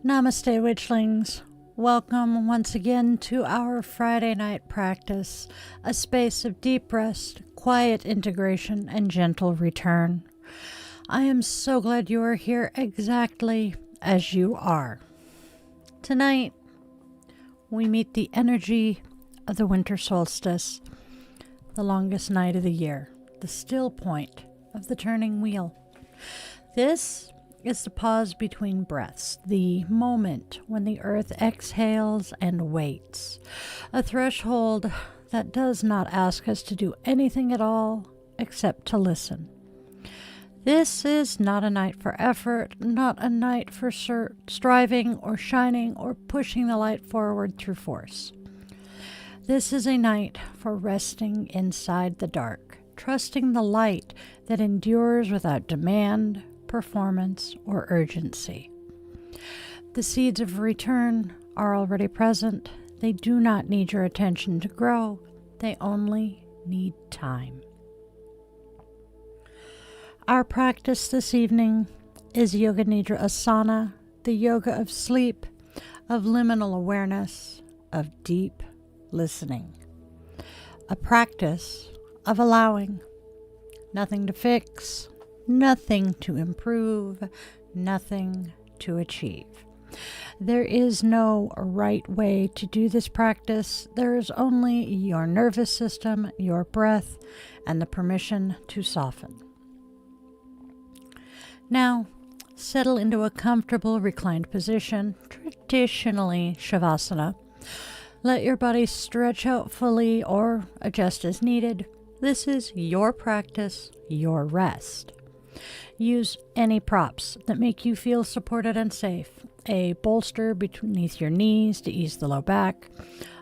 Namaste, Witchlings. Welcome once again to our Friday night practice, a space of deep rest, quiet integration, and gentle return. I am so glad you are here exactly as you are. Tonight, we meet the energy of the Winter Solstice, the longest night of the year, the still point of the turning wheel. This is the pause between breaths, the moment when the earth exhales and waits, a threshold that does not ask us to do anything at all except to listen. This is not a night for effort, not a night for striving or shining or pushing the light forward through force. This is a night for resting inside the dark, trusting the light that endures without demand, performance, or urgency. The seeds of return are already present. They do not need your attention to grow. They only need time. Our practice this evening is Yoga Nidra Asana, the yoga of sleep, of liminal awareness, of deep listening. A practice of allowing. Nothing to fix, nothing to improve, nothing to achieve. There is no right way to do this practice. There is only your nervous system, your breath, and the permission to soften. Now, settle into a comfortable reclined position, traditionally Shavasana. Let your body stretch out fully or adjust as needed. This is your practice, your rest. Use any props that make you feel supported and safe. A bolster beneath your knees to ease the low back,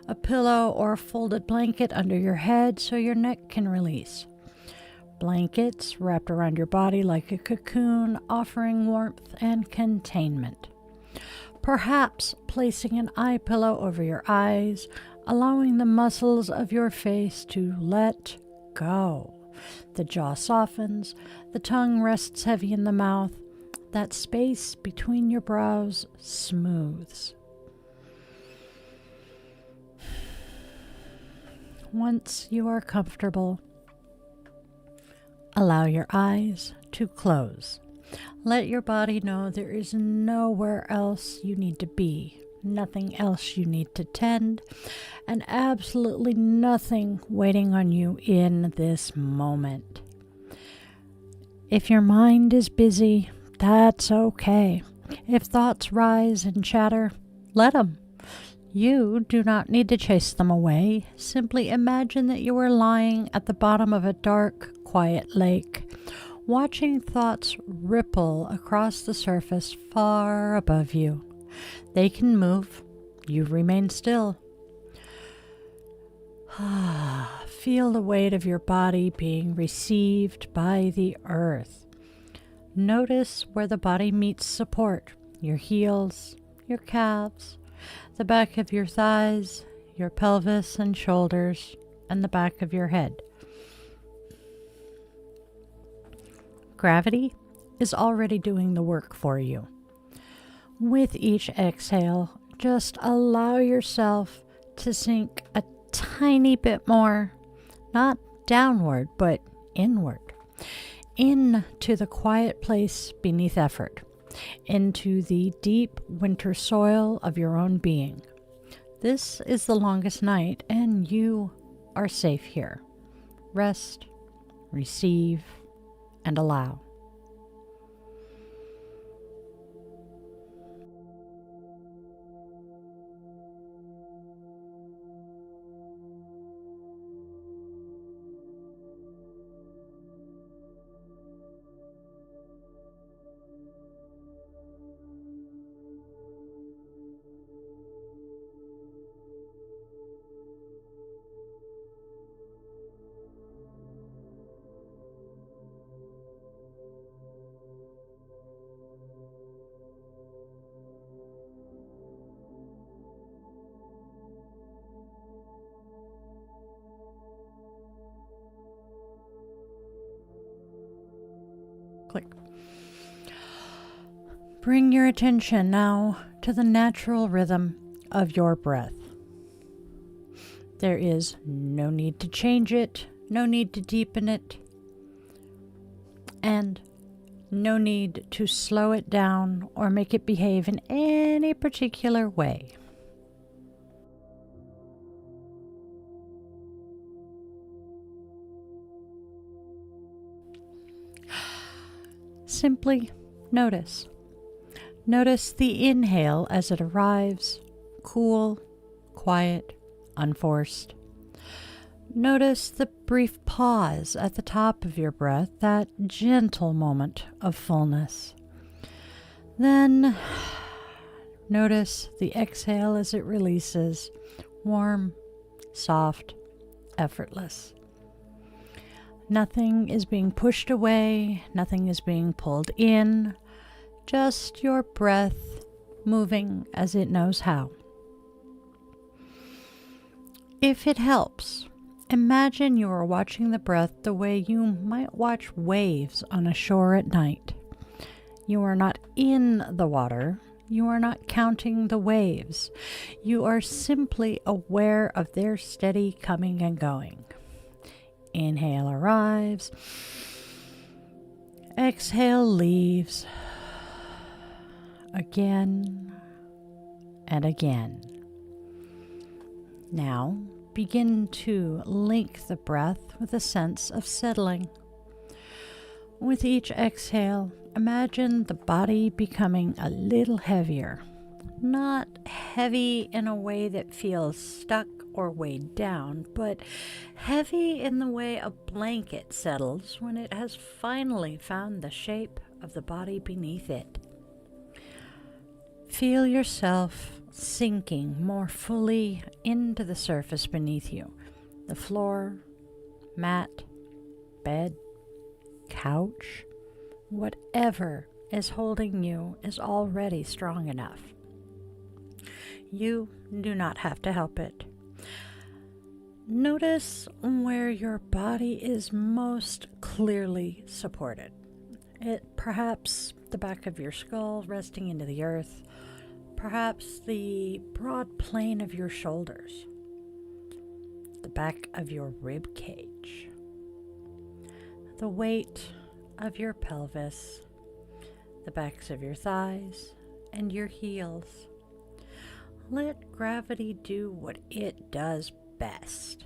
a pillow or a folded blanket under your head so your neck can release. Blankets wrapped around your body like a cocoon, offering warmth and containment. Perhaps placing an eye pillow over your eyes, allowing the muscles of your face to let go. The jaw softens, the tongue rests heavy in the mouth, that space between your brows smooths. Once you are comfortable, allow your eyes to close. Let your body know there is nowhere else you need to be, nothing else you need to tend, and absolutely nothing waiting on you in this moment. If your mind is busy, that's okay. If thoughts rise and chatter, let them. You do not need to chase them away. Simply imagine that you are lying at the bottom of a dark, quiet lake, watching thoughts ripple across the surface far above you. They can move. You remain still. Feel the weight of your body being received by the earth. Notice where the body meets support. Your heels, your calves, the back of your thighs, your pelvis and shoulders, and the back of your head. Gravity is already doing the work for you. With each exhale, just allow yourself to sink a tiny bit more, not downward, but inward, into the quiet place beneath effort, into the deep winter soil of your own being. This is the longest night, and you are safe here. Rest, receive, and allow. Click. Bring your attention now to the natural rhythm of your breath. There is no need to change it, no need to deepen it, and no need to slow it down or make it behave in any particular way. Simply notice. Notice the inhale as it arrives, cool, quiet, unforced. Notice the brief pause at the top of your breath, that gentle moment of fullness. Then notice the exhale as it releases, warm, soft, effortless. Nothing is being pushed away, nothing is being pulled in, just your breath moving as it knows how. If it helps, imagine you are watching the breath the way you might watch waves on a shore at night. You are not in the water. You are not counting the waves. You are simply aware of their steady coming and going. Inhale arrives. Exhale leaves. Again and again. Now, begin to link the breath with a sense of settling. With each exhale, imagine the body becoming a little heavier. Not heavy in a way that feels stuck or weighed down, but heavy in the way a blanket settles when it has finally found the shape of the body beneath it. Feel yourself sinking more fully into the surface beneath you. The floor, mat, bed, couch, whatever is holding you is already strong enough. You do not have to help it. Notice where your body is most clearly supported. Perhaps the back of your skull resting into the earth, perhaps the broad plane of your shoulders, the back of your rib cage, the weight of your pelvis, the backs of your thighs, and your heels. Let gravity do what it does best.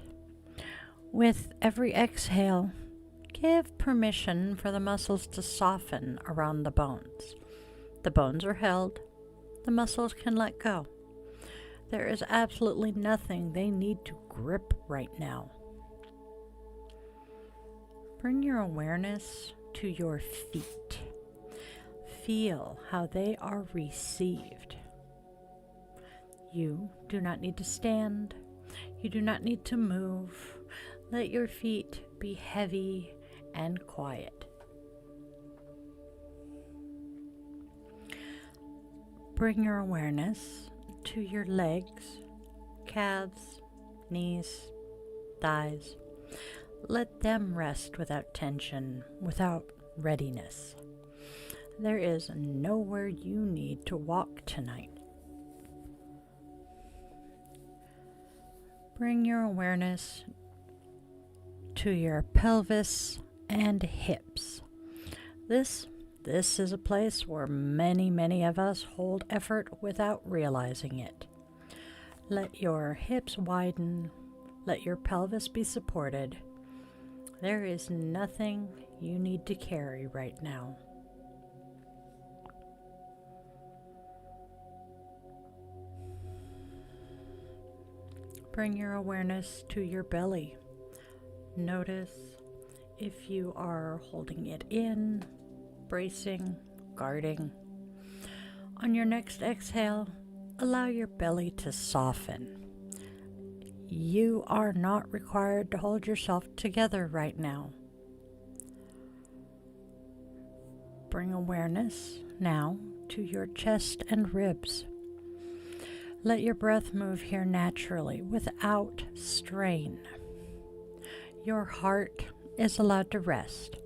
With every exhale, give permission for the muscles to soften around the bones. The bones are held. The muscles can let go. There is absolutely nothing they need to grip right now. Bring your awareness to your feet. Feel how they are received. You do not need to stand. You do not need to move. Let your feet be heavy and quiet. Bring your awareness to your legs, calves, knees, thighs. Let them rest without tension, without readiness. There is nowhere you need to walk tonight. Bring your awareness to your pelvis and hips. This is a place where many of us hold effort without realizing it. Let your hips widen. Let your pelvis be supported. There is nothing you need to carry right now. Bring your awareness to your belly. Notice if you are holding it in, bracing, guarding. On your next exhale, allow your belly to soften. You are not required to hold yourself together right now. Bring awareness now to your chest and ribs. Let your breath move here naturally without strain. Your heart is allowed to rest.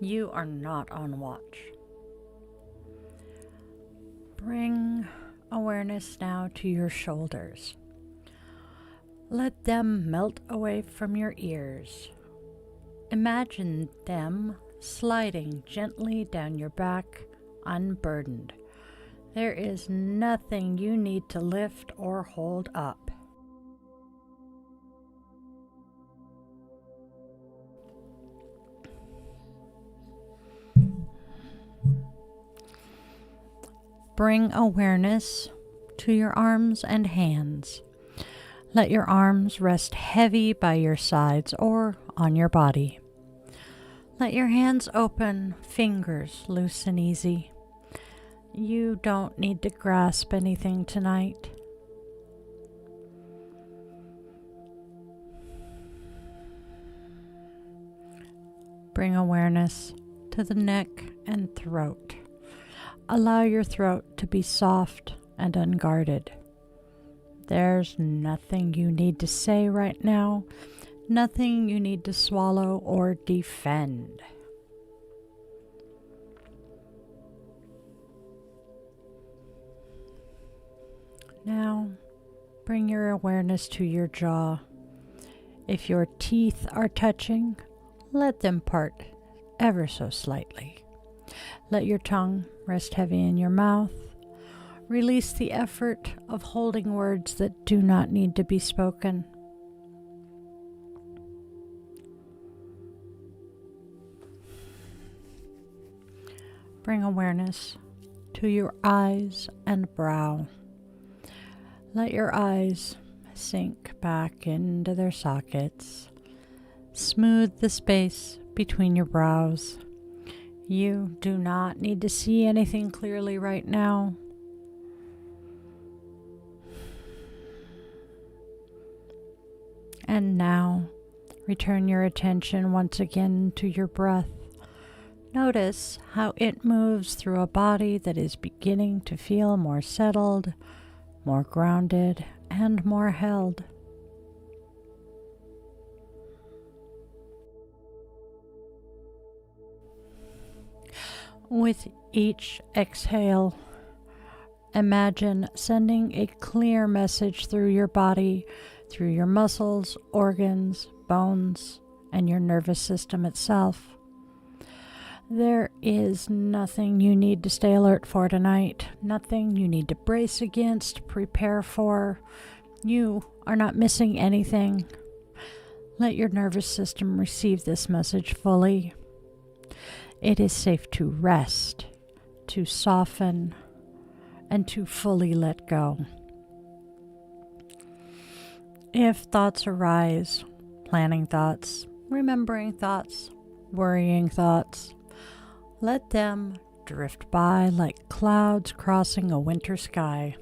You are not on watch. Bring awareness now to your shoulders. Let them melt away from your ears. Imagine them sliding gently down your back, unburdened. There is nothing you need to lift or hold up. Bring awareness to your arms and hands. Let your arms rest heavy by your sides or on your body. Let your hands open, fingers loose and easy. You don't need to grasp anything tonight. Bring awareness to the neck and throat. Allow your throat to be soft and unguarded. There's nothing you need to say right now, nothing you need to swallow or defend. Now, bring your awareness to your jaw. If your teeth are touching, let them part ever so slightly. Let your tongue rest heavy in your mouth. Release the effort of holding words that do not need to be spoken. Bring awareness to your eyes and brow. Let your eyes sink back into their sockets. Smooth the space between your brows. You do not need to see anything clearly right now. And now, return your attention once again to your breath. Notice how it moves through a body that is beginning to feel more settled, more grounded, and more held. With each exhale, imagine sending a clear message through your body, through your muscles, organs, bones, and your nervous system itself. There is nothing you need to stay alert for tonight, nothing you need to brace against, prepare for. You are not missing anything. Let your nervous system receive this message fully. It is safe to rest, to soften, and to fully let go. If thoughts arise, planning thoughts, remembering thoughts, worrying thoughts, let them drift by like clouds crossing a winter sky.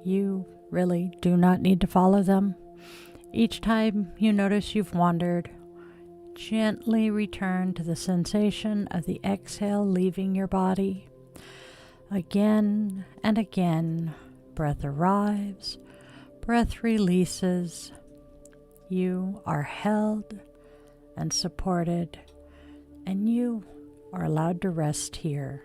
You really do not need to follow them. Each time you notice you've wandered, gently return to the sensation of the exhale leaving your body. Again and again, breath arrives, breath releases. You are held and supported, and you are allowed to rest here.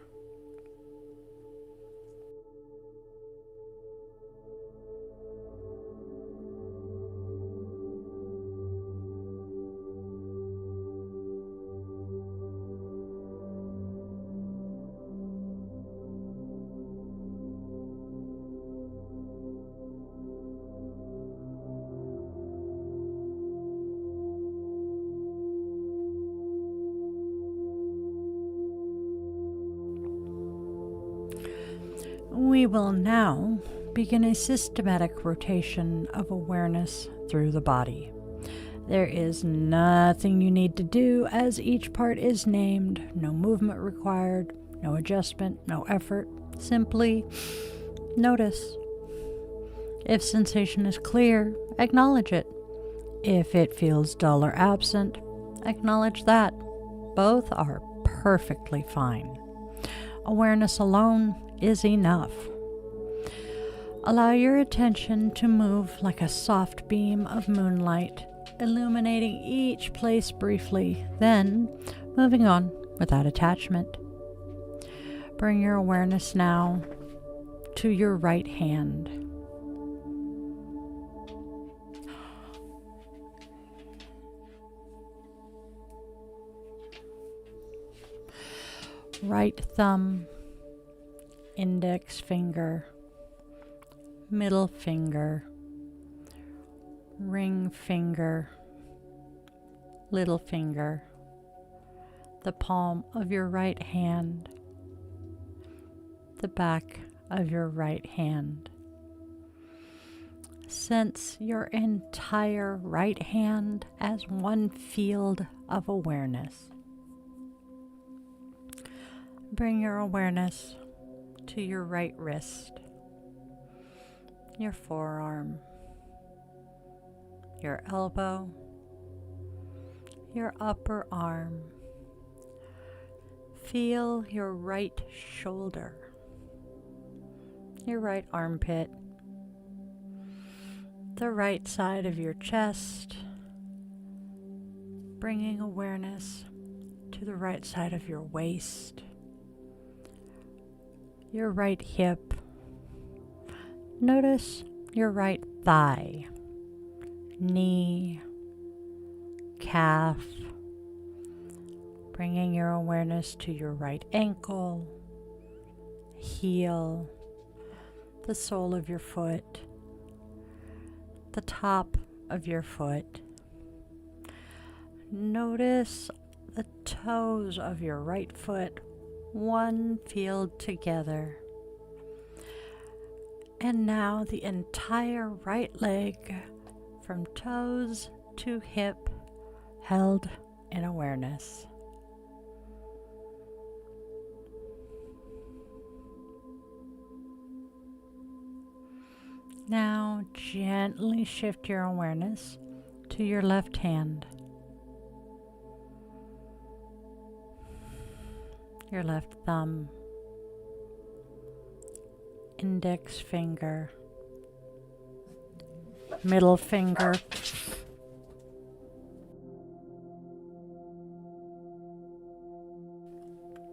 We will now begin a systematic rotation of awareness through the body. There is nothing you need to do as each part is named, no movement required, no adjustment, no effort. Simply notice. If sensation is clear, acknowledge it. If it feels dull or absent, acknowledge that. Both are perfectly fine. Awareness alone is enough. Allow your attention to move like a soft beam of moonlight, illuminating each place briefly, then moving on without attachment. Bring your awareness now to your right hand. Right thumb, index finger, middle finger, ring finger, little finger, the palm of your right hand, the back of your right hand. Sense your entire right hand as one field of awareness. Bring your awareness to your right wrist, your forearm, your elbow, your upper arm. Feel your right shoulder, your right armpit, the right side of your chest, bringing awareness to the right side of your waist, your right hip. Notice your right thigh, knee, calf, bringing your awareness to your right ankle, heel, the sole of your foot, the top of your foot. Notice the toes of your right foot, one field together. And now the entire right leg from toes to hip held in awareness. Now gently shift your awareness to your left hand, your left thumb, index finger, middle finger,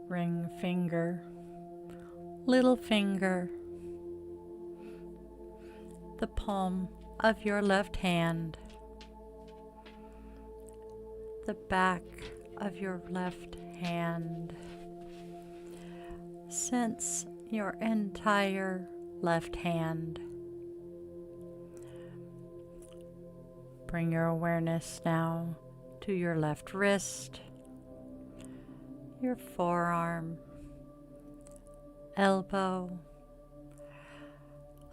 ring finger, little finger, the palm of your left hand, the back of your left hand. Sense your entire left hand. Bring your awareness now to your left wrist, your forearm, elbow,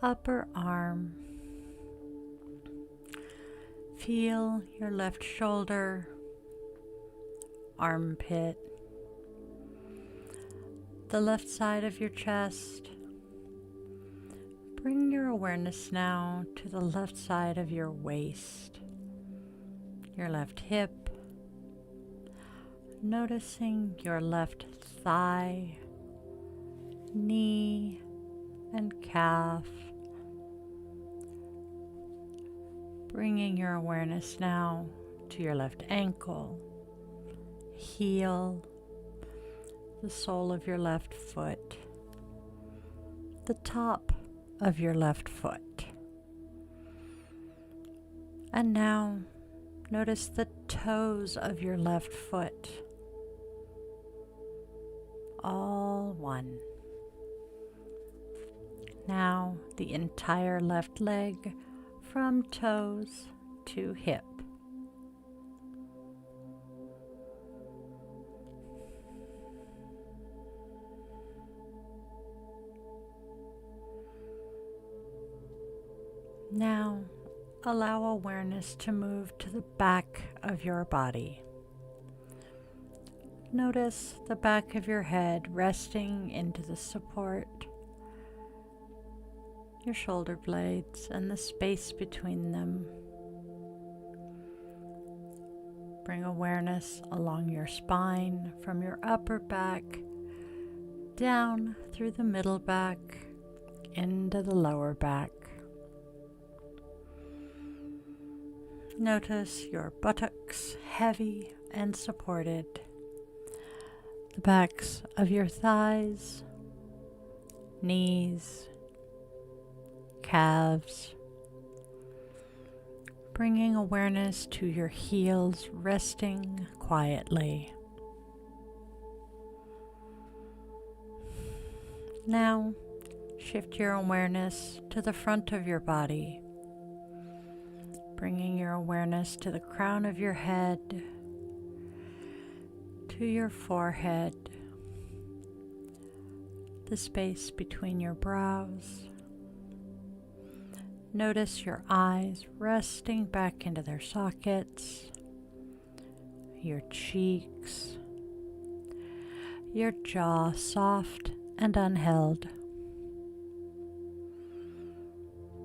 upper arm. Feel your left shoulder, armpit, the left side of your chest. Bring your awareness now to the left side of your waist, your left hip, noticing your left thigh, knee, and calf. Bringing your awareness now to your left ankle, heel, the sole of your left foot, the top of your left foot. And now notice the toes of your left foot, all one. Now the entire left leg from toes to hip. Now allow awareness to move to the back of your body. Notice the back of your head resting into the support, your shoulder blades and the space between them. Bring awareness along your spine from your upper back, down through the middle back, into the lower back. Notice your buttocks heavy and supported, the backs of your thighs, knees, calves, bringing awareness to your heels, resting quietly. Now, shift your awareness to the front of your body, bringing your awareness to the crown of your head, to your forehead, the space between your brows. Notice your eyes resting back into their sockets, your cheeks, your jaw soft and unheld.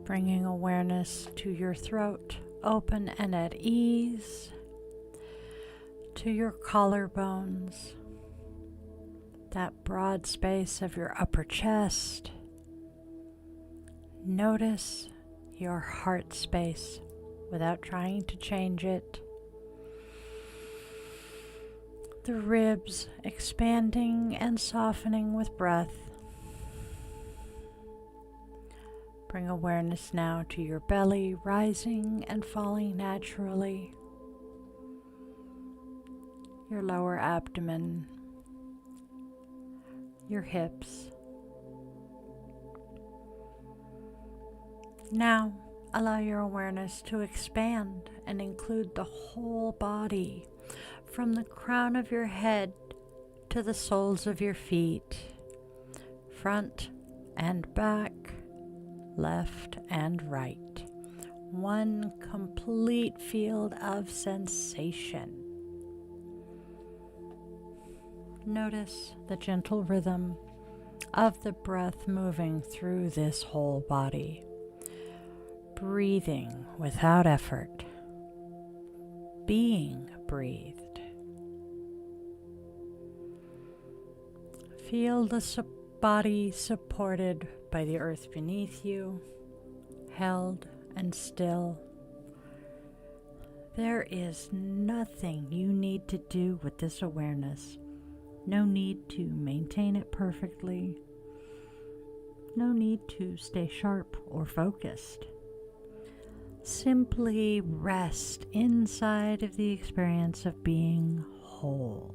Bringing awareness to your throat, open and at ease, to your collarbones, that broad space of your upper chest. Notice your heart space without trying to change it. The ribs expanding and softening with breath. Bring awareness now to your belly, rising and falling naturally. Your lower abdomen, your hips. Now, allow your awareness to expand and include the whole body, from the crown of your head to the soles of your feet, front and back, left and right. One complete field of sensation. Notice the gentle rhythm of the breath moving through this whole body. Breathing without effort. Being breathed. Feel the body supported by the earth beneath you, held and still. There is nothing you need to do with this awareness. No need to maintain it perfectly. No need to stay sharp or focused. Simply rest inside of the experience of being whole.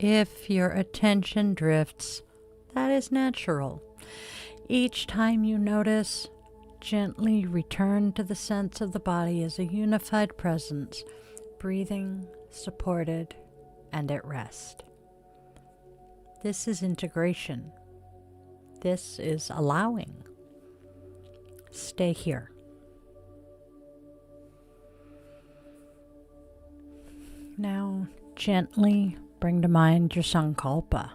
If your attention drifts, that is natural. Each time you notice, gently return to the sense of the body as a unified presence, breathing, supported, and at rest. This is integration. This is allowing. Stay here. Now, gently bring to mind your sankalpa,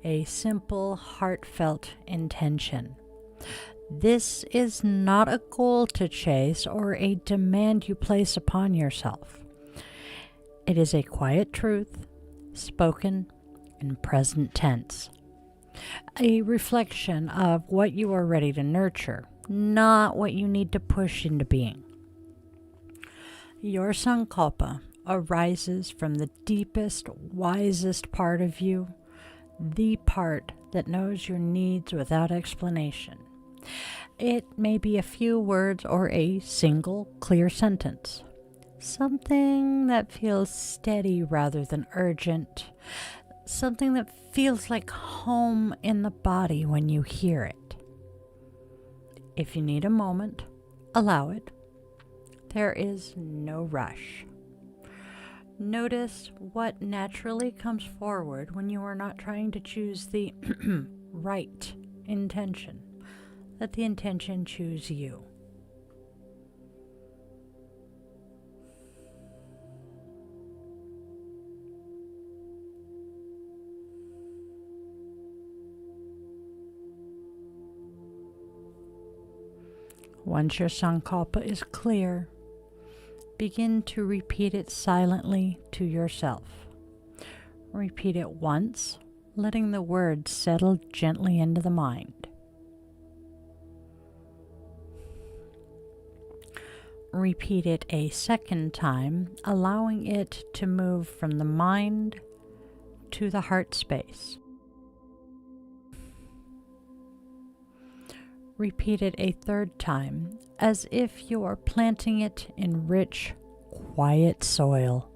a simple, heartfelt intention. This is not a goal to chase or a demand you place upon yourself. It is a quiet truth, spoken in present tense. A reflection of what you are ready to nurture, not what you need to push into being. Your sankalpa arises from the deepest, wisest part of you, the part that knows your needs without explanation. It may be a few words or a single, clear sentence. Something that feels steady rather than urgent. Something that feels like home in the body when you hear it. If you need a moment, allow it. There is no rush. Notice what naturally comes forward when you are not trying to choose the right intention. Let the intention choose you. Once your sankalpa is clear, begin to repeat it silently to yourself. Repeat it once, letting the words settle gently into the mind. Repeat it a second time, allowing it to move from the mind to the heart space. Repeat it a third time, as if you are planting it in rich, quiet soil.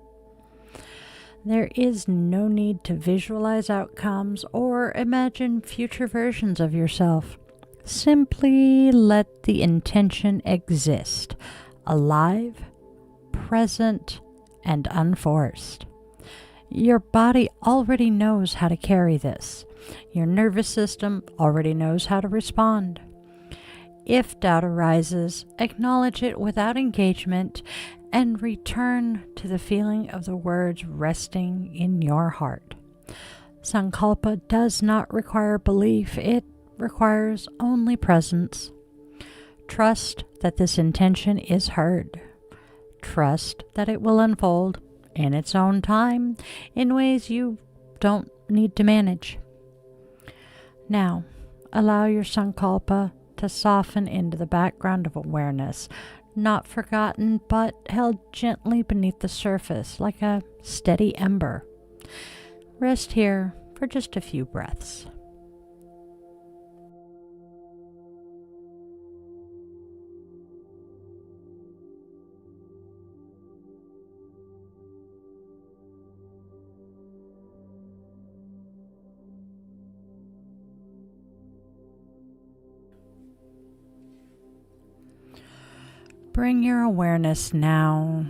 There is no need to visualize outcomes or imagine future versions of yourself. Simply let the intention exist, alive, present, and unforced. Your body already knows how to carry this. Your nervous system already knows how to respond. If doubt arises, acknowledge it without engagement and return to the feeling of the words resting in your heart. Sankalpa does not require belief, it requires only presence. Trust that this intention is heard. Trust that it will unfold in its own time in ways you don't need to manage. Now, allow your sankalpa to soften into the background of awareness, not forgotten but held gently beneath the surface like a steady ember. Rest here for just a few breaths. Bring your awareness now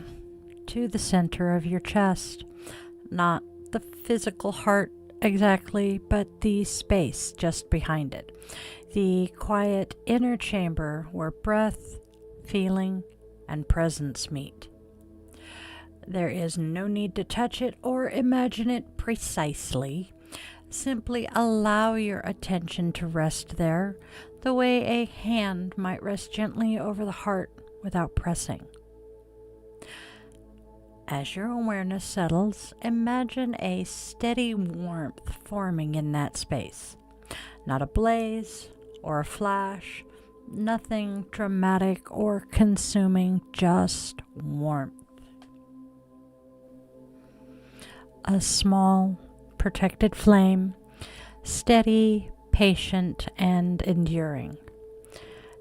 to the center of your chest, not the physical heart exactly, but the space just behind it, the quiet inner chamber where breath, feeling, and presence meet. There is no need to touch it or imagine it precisely. Simply allow your attention to rest there, the way a hand might rest gently over the heart without pressing. As your awareness settles, imagine a steady warmth forming in that space. Not a blaze or a flash, nothing dramatic or consuming, just warmth. A small, protected flame, steady, patient, and enduring.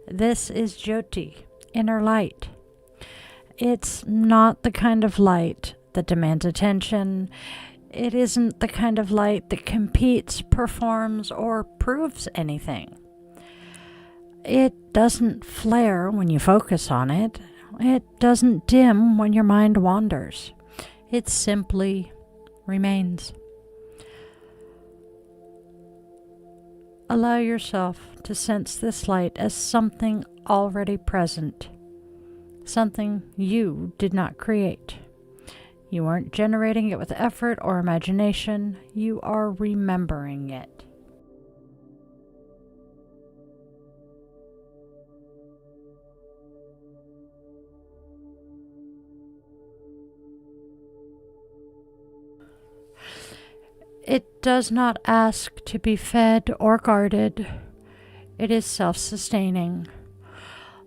This is Jyoti, inner light. It's not the kind of light that demands attention. It isn't the kind of light that competes, performs, or proves anything. It doesn't flare when you focus on it. It doesn't dim when your mind wanders. It simply remains. Allow yourself to sense this light as something already present, something you did not create. You aren't generating it with effort or imagination, you are remembering it. It does not ask to be fed or guarded. It is self-sustaining.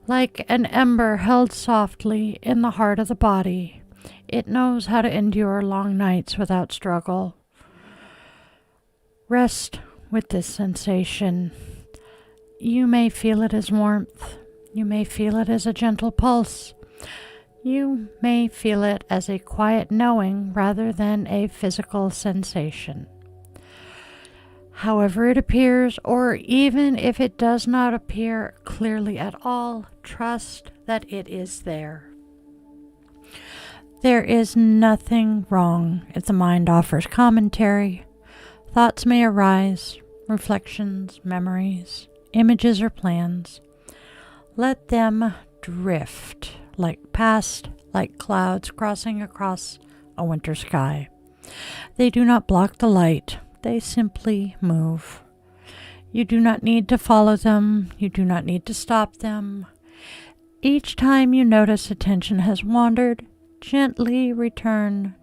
Like an ember held softly in the heart of the body, it knows how to endure long nights without struggle. Rest with this sensation. You may feel it as warmth. You may feel it as a gentle pulse. You may feel it as a quiet knowing rather than a physical sensation. However it appears, or even if it does not appear clearly at all, trust that it is there. There is nothing wrong if the mind offers commentary. Thoughts may arise, reflections, memories, images, or plans. Let them drift like clouds crossing across a winter sky. They do not block the light. They simply move. You do not need to follow them. You do not need to stop them. Each time you notice attention has wandered, gently return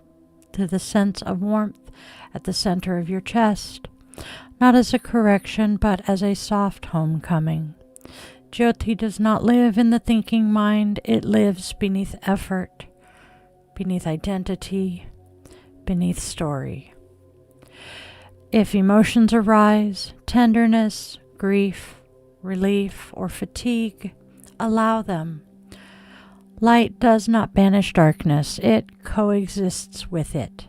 to the sense of warmth at the center of your chest, not as a correction, but as a soft homecoming. Jyoti does not live in the thinking mind. It lives beneath effort, beneath identity, beneath story. If emotions arise, tenderness, grief, relief, or fatigue, allow them. Light does not banish darkness. It coexists with it.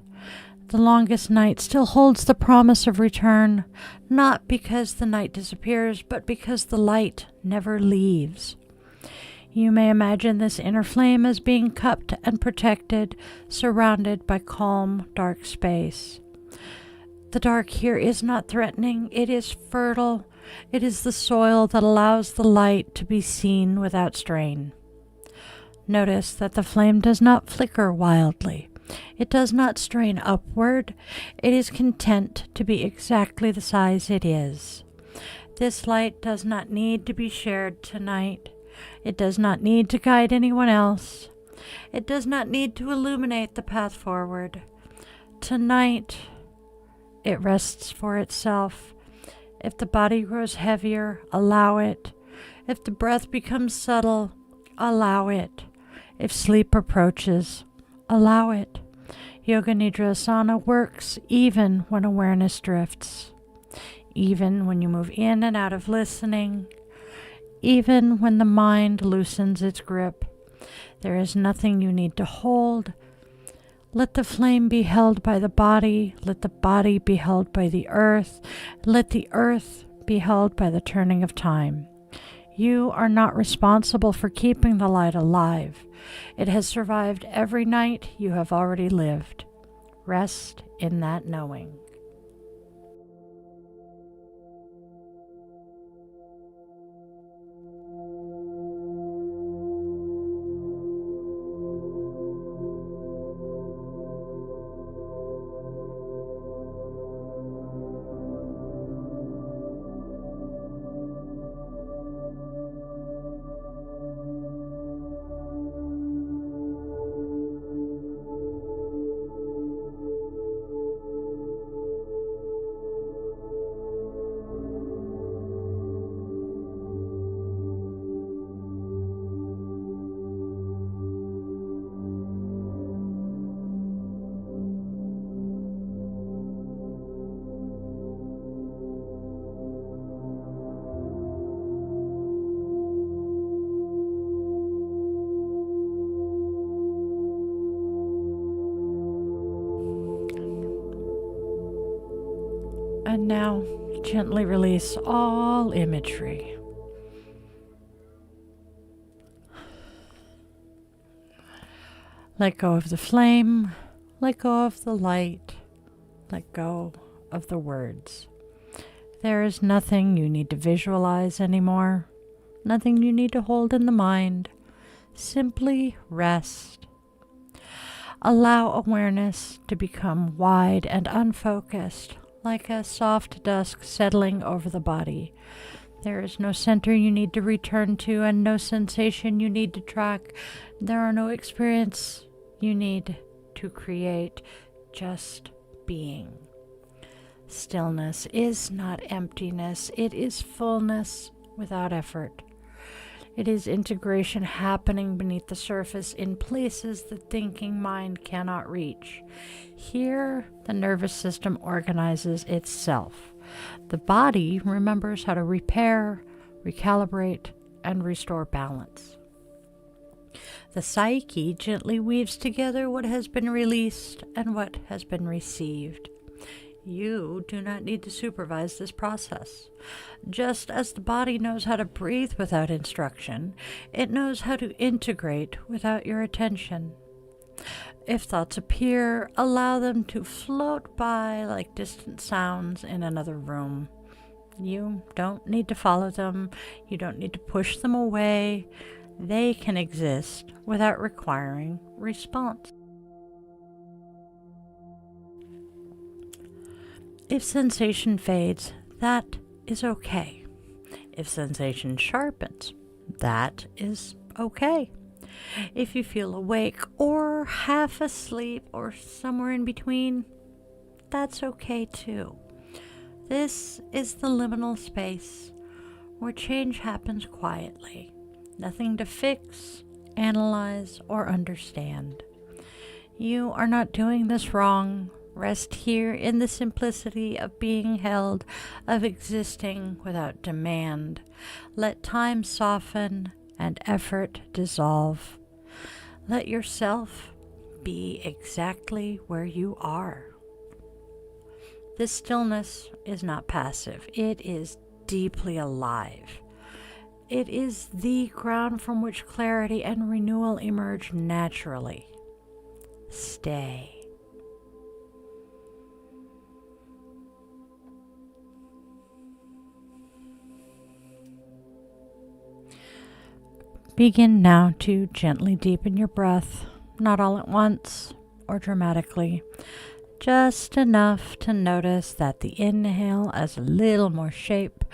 The longest night still holds the promise of return, not because the night disappears, but because the light never leaves. You may imagine this inner flame as being cupped and protected, surrounded by calm, dark space. The dark here is not threatening, it is fertile. It is the soil that allows the light to be seen without strain. Notice that the flame does not flicker wildly. It does not strain upward. It is content to be exactly the size it is. This light does not need to be shared tonight. It does not need to guide anyone else. It does not need to illuminate the path forward. Tonight, it rests for itself. If the body grows heavier, allow it. If the breath becomes subtle, allow it. If sleep approaches, allow it. Yoga Nidra Asana works even when awareness drifts, even when you move in and out of listening, even when the mind loosens its grip. There is nothing you need to hold. Let the flame be held by the body. Let the body be held by the earth. Let the earth be held by the turning of time. You are not responsible for keeping the light alive. It has survived every night you have already lived. Rest in that knowing. And now, gently release all imagery. Let go of the flame, let go of the light, let go of the words. There is nothing you need to visualize anymore, nothing you need to hold in the mind. Simply rest. Allow awareness to become wide and unfocused, like a soft dusk settling over the body. There is no center you need to return to and no sensation you need to track. There are no experience you need to create, just being. Stillness is not emptiness, it is fullness without effort. It is integration happening beneath the surface in places the thinking mind cannot reach. Here, the nervous system organizes itself. The body remembers how to repair, recalibrate, and restore balance. The psyche gently weaves together what has been released and what has been received. You do not need to supervise this process. Just as the body knows how to breathe without instruction, it knows how to integrate without your attention. If thoughts appear, allow them to float by like distant sounds in another room. You don't need to follow them. You don't need to push them away. They can exist without requiring response. If sensation fades, that is okay. If sensation sharpens, that is okay. If you feel awake or half asleep or somewhere in between, that's okay too. This is the liminal space where change happens quietly. Nothing to fix, analyze, or understand. You are not doing this wrong. Rest here in the simplicity of being held, of existing without demand. Let time soften and effort dissolve. Let yourself be exactly where you are. This stillness is not passive. It is deeply alive. It is the ground from which clarity and renewal emerge naturally. Stay. Begin now to gently deepen your breath, not all at once or dramatically, just enough to notice that the inhale has a little more shape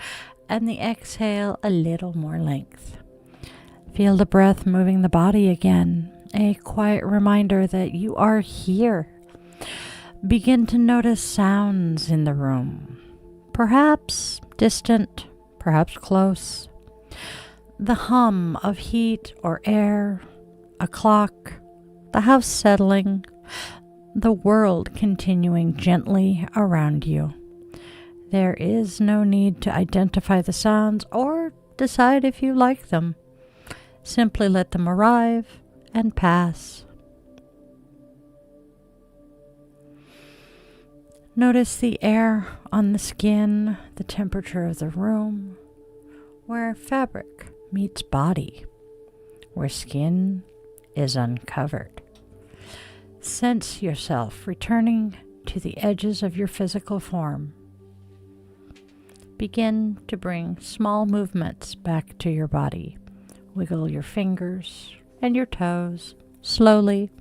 and the exhale a little more length. Feel the breath moving the body again, a quiet reminder that you are here. Begin to notice sounds in the room, perhaps distant, perhaps close. The hum of heat or air, a clock, the house settling, the world continuing gently around you. There is no need to identify the sounds or decide if you like them. Simply let them arrive and pass. Notice the air on the skin, the temperature of the room, where fabric meets body, where skin is uncovered. Sense yourself returning to the edges of your physical form. Begin to bring small movements back to your body. Wiggle your fingers and your toes slowly,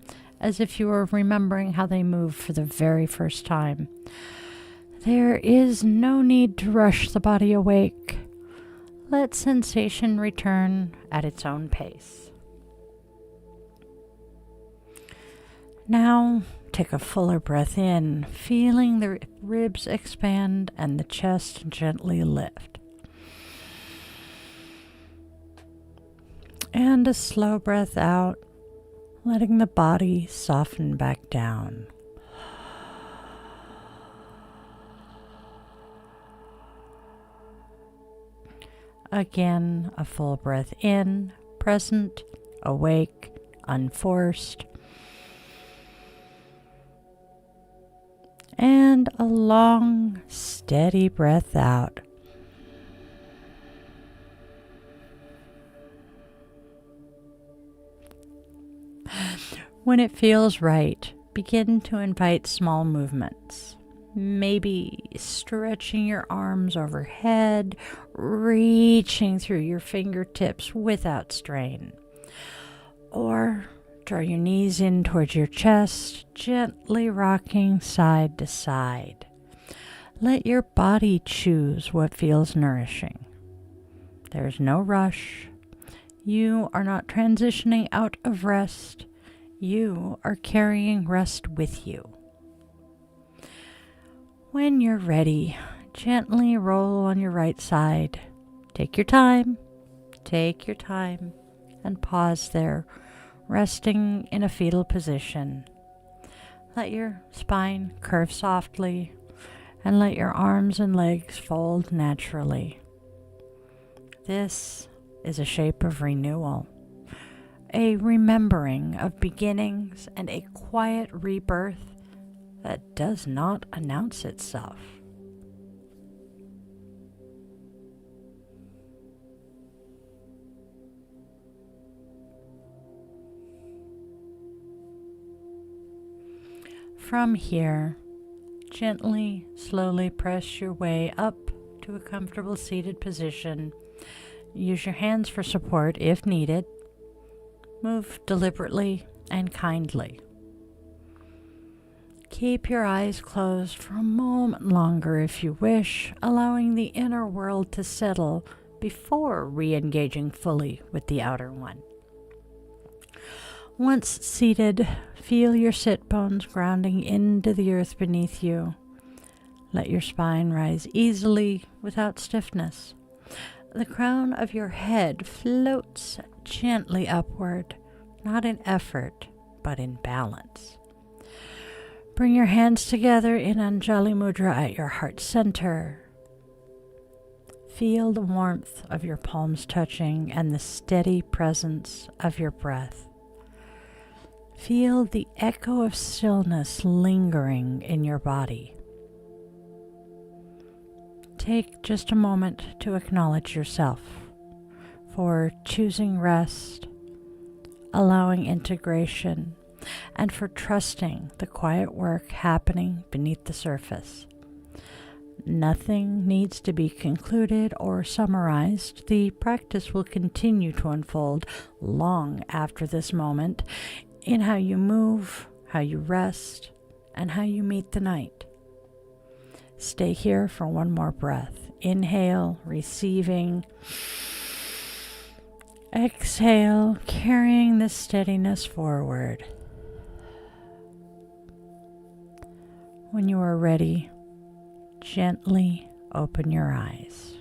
as if you were remembering how they move for the very first time. There is no need to rush the body awake. Let sensation return at its own pace. Now, take a fuller breath in, feeling the ribs expand and the chest gently lift. And a slow breath out, letting the body soften back down. Again, a full breath in, present, awake, unforced. And a long, steady breath out. When it feels right, begin to invite small movements. Maybe stretching your arms overhead, reaching through your fingertips without strain. Or draw your knees in towards your chest, gently rocking side to side. Let your body choose what feels nourishing. There's no rush. You are not transitioning out of rest. You are carrying rest with you. When you're ready, gently roll on your right side. Take your time, and pause there, resting in a fetal position. Let your spine curve softly, and let your arms and legs fold naturally. This is a shape of renewal, a remembering of beginnings and a quiet rebirth that does not announce itself. From here, gently, slowly press your way up to a comfortable seated position. Use your hands for support if needed. Move deliberately and kindly. Keep your eyes closed for a moment longer if you wish, allowing the inner world to settle before re-engaging fully with the outer one. Once seated, feel your sit bones grounding into the earth beneath you. Let your spine rise easily without stiffness. The crown of your head floats gently upward, not in effort, but in balance. Bring your hands together in Anjali Mudra at your heart center. Feel the warmth of your palms touching and the steady presence of your breath. Feel the echo of stillness lingering in your body. Take just a moment to acknowledge yourself for choosing rest, allowing integration, and for trusting the quiet work happening beneath the surface. Nothing needs to be concluded or summarized. The practice will continue to unfold long after this moment in how you move, how you rest, and how you meet the night. Stay here for one more breath. Inhale, receiving. Exhale, carrying the steadiness forward. When you are ready, gently open your eyes.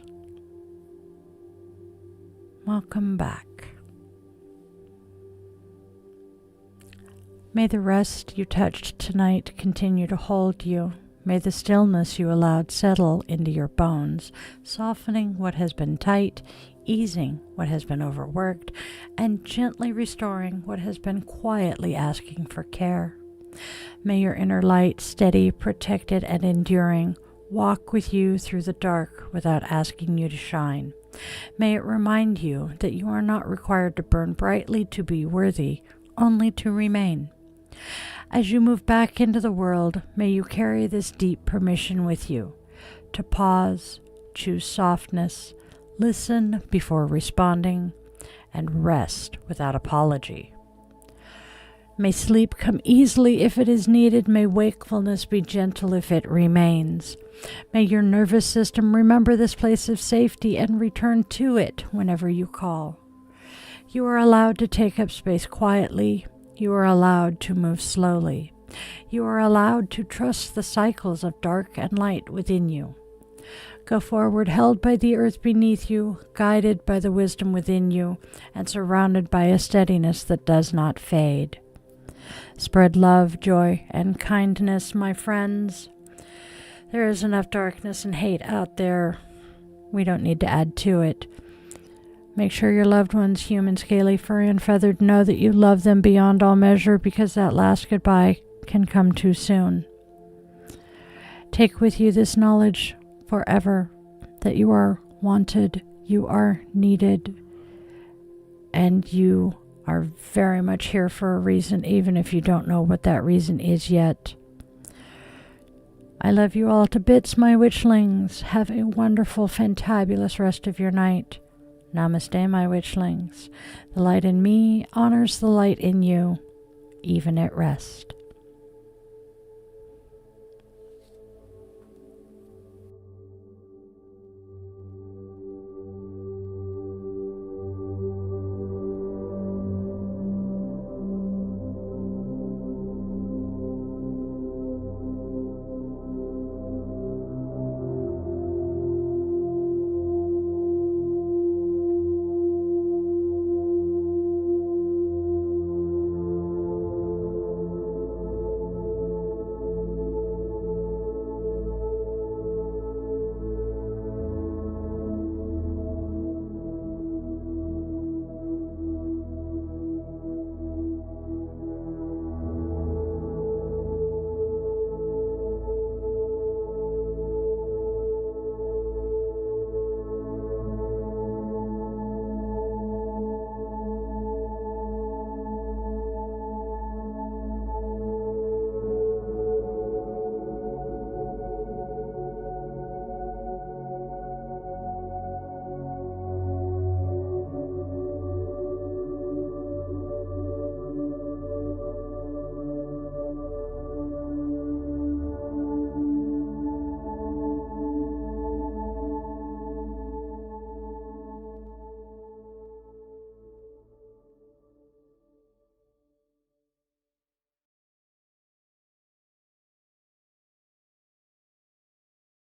Welcome back. May the rest you touched tonight continue to hold you. May the stillness you allowed settle into your bones, softening what has been tight, easing what has been overworked, and gently restoring what has been quietly asking for care. May your inner light, steady, protected, and enduring, walk with you through the dark without asking you to shine. May it remind you that you are not required to burn brightly to be worthy, only to remain. As you move back into the world, may you carry this deep permission with you to pause, choose softness, listen before responding, and rest without apology. May sleep come easily if it is needed. May wakefulness be gentle if it remains. May your nervous system remember this place of safety and return to it whenever you call. You are allowed to take up space quietly. You are allowed to move slowly. You are allowed to trust the cycles of dark and light within you. Go forward, held by the earth beneath you, guided by the wisdom within you, and surrounded by a steadiness that does not fade. Spread love, joy, and kindness, my friends. There is enough darkness and hate out there. We don't need to add to it. Make sure your loved ones, human, scaly, furry, and feathered, know that you love them beyond all measure, because that last goodbye can come too soon. Take with you this knowledge forever, that you are wanted, you are needed, and you are very much here for a reason, even if you don't know what that reason is yet. I love you all to bits, my witchlings. Have a wonderful, fantabulous rest of your night. Namaste, my witchlings. The light in me honors the light in you, even at rest.